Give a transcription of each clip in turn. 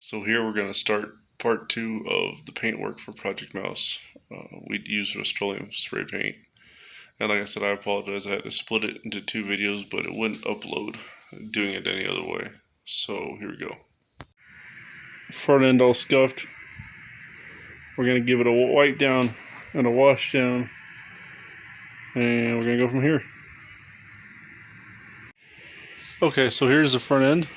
So here we're going to start part 2 of the paint work for Project Mouse. We used Rust-Oleum spray paint. And like I said, I apologize. I had to split it into 2 videos, but it wouldn't upload doing it any other way. So here we go. Front end all scuffed. We're going to give it a wipe down and a wash down. And we're going to go from here. Okay, so here's the front end.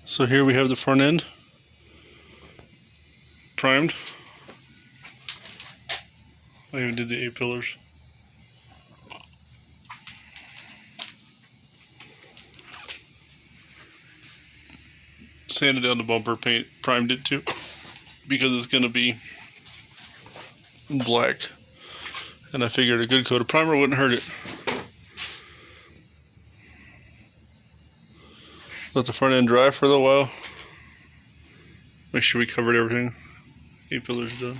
So here we have the front end primed. I even did the A-pillars. Sanded down the bumper, primed it too, because it's going to be black. And I figured a good coat of primer wouldn't hurt it. Let the front end dry for a little while. Make sure we covered everything. A-pillars done.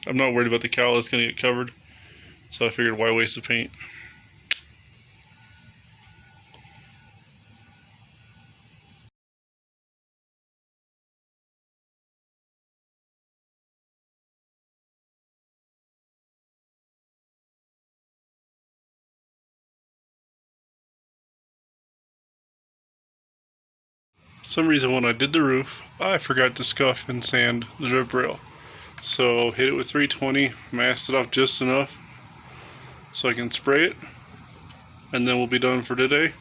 I'm not worried about the cowl, it's going to get covered. So I figured why waste the paint. For some reason when I did the roof, I forgot to scuff and sand the drip rail. So hit it with 320, masked it off just enough so I can spray it, and then we'll be done for today.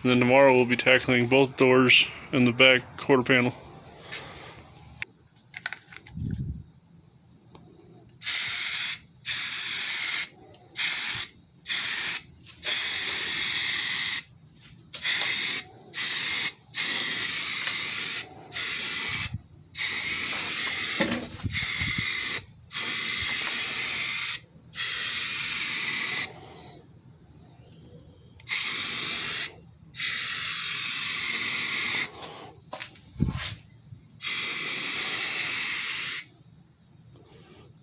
And then tomorrow we'll be tackling both doors and the back quarter panel.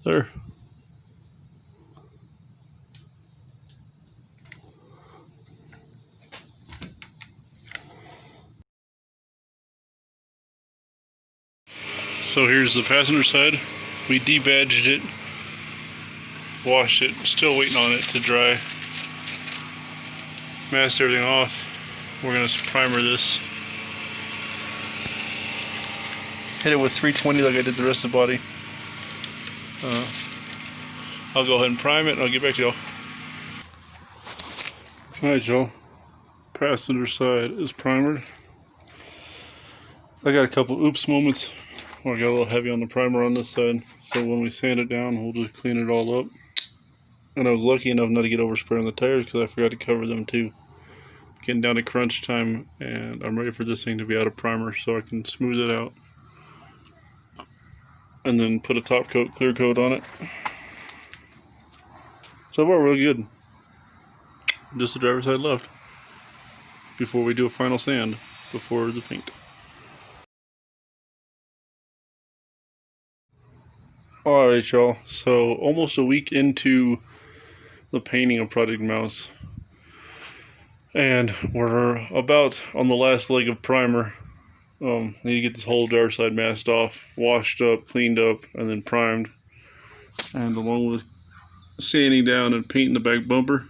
There. So here's the passenger side. We debadged it, washed it, still waiting on it to dry. Masked everything off. We're going to primer this. Hit it with 320 like I did the rest of the body. I'll go ahead and prime it and I'll get back to y'all. Alright y'all, passenger side is primered. I got a couple oops moments where I got a little heavy on the primer on this side, so when we sand it down we'll just clean it all up. And I was lucky enough not to get overspray on the tires because I forgot to cover them too. Getting down to crunch time and I'm ready for this thing to be out of primer so I can smooth it out. And then put a top coat, clear coat on it. So far, really good. Just the driver's side left before we do a final sand before the paint. Alright, y'all. So, almost a week into the painting of Project Mouse. And we're about on the last leg of primer. Need to get this whole driver's side masked off, washed up, cleaned up, and then primed. And along with sanding down and painting the back bumper.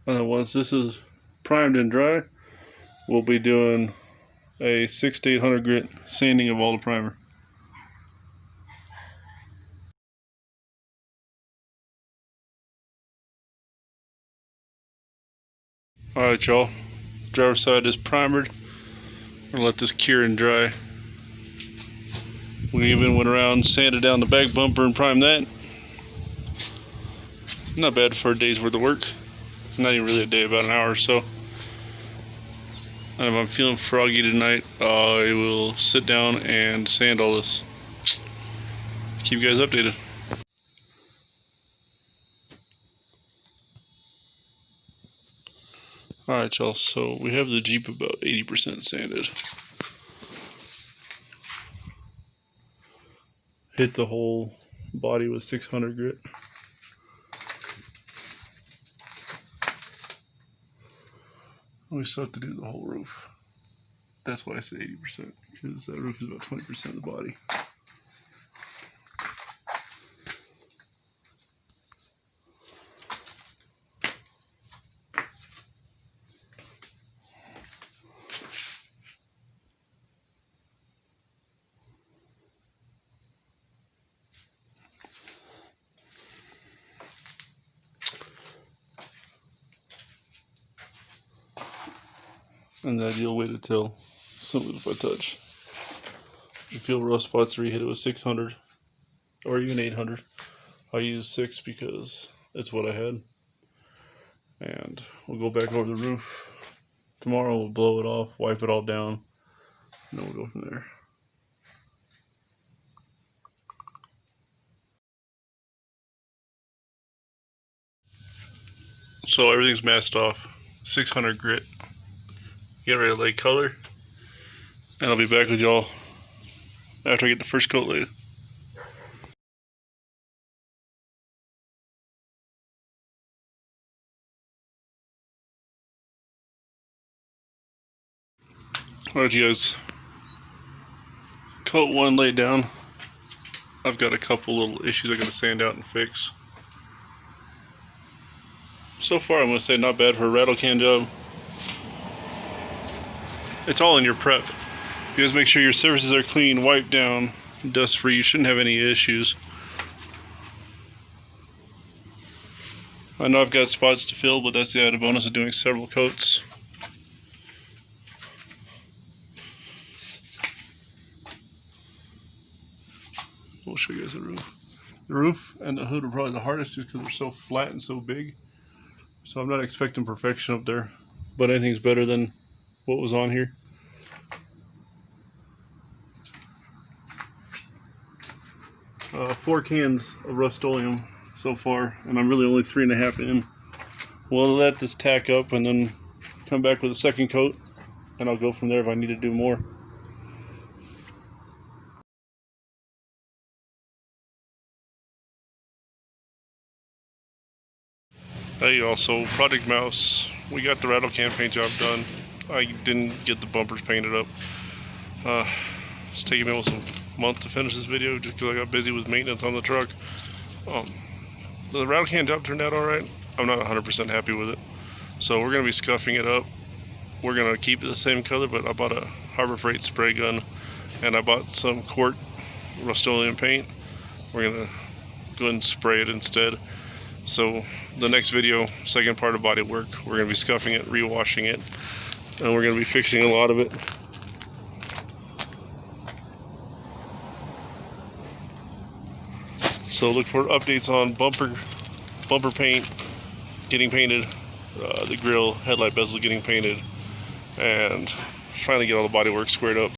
And then once this is primed and dry, we'll be doing a 600 to 800 grit sanding of all the primer. Alright y'all, driver's side is primered. I'm gonna let this cure and dry. We even went around, sanded down the back bumper and primed that. Not bad for a day's worth of work. Not even really a day, about an hour or so. And if I'm feeling froggy tonight, I will sit down and sand all this. Keep you guys updated. Alright y'all, so we have the Jeep about 80% sanded. hit the whole body with 600 grit. We still have to do the whole roof. That's why I said 80%, because that roof is about 20% of the body. And the ideal way to tell something if I touch. If you feel rough spots or you hit it with 600 or even 800, I use 6 because it's what I had. And we'll go back over the roof tomorrow. We'll blow it off, wipe it all down, and then we'll go from there. So everything's masked off, 600 grit. Get ready to lay color, and I'll be back with y'all after I get the first coat laid. Alright, you guys, coat 1 laid down. I've got a couple little issues I gotta sand out and fix. So far, I'm gonna say not bad for a rattle can job. It's all in your prep. You guys make sure your surfaces are clean, wiped down, dust free. You shouldn't have any issues. I know I've got spots to fill, but that's the added bonus of doing several coats. We'll show you guys the roof. The roof and the hood are probably the hardest just because they're so flat and so big. So I'm not expecting perfection up there, but anything's better than what was on here. Four cans of Rust-Oleum so far, and I'm really only 3.5 in. We'll let this tack up and then come back with a second coat, and I'll go from there if I need to do more. Hey, also Project Mouse, we got the rattle can paint job done. I didn't get the bumpers painted up. It's taking me almost a month to finish this video just because I got busy with maintenance on the truck. The rattle can job turned out alright. I'm not 100% happy with it. So we're going to be scuffing it up. We're going to keep it the same color, but I bought a Harbor Freight spray gun and I bought some quart Rust-Oleum paint. We're going to go ahead and spray it instead. So the next video, second part of body work, we're going to be scuffing it, rewashing it, and we're going to be fixing a lot of it. So look for updates on bumper paint getting painted, the grill, headlight bezel getting painted, and finally get all the body work squared up.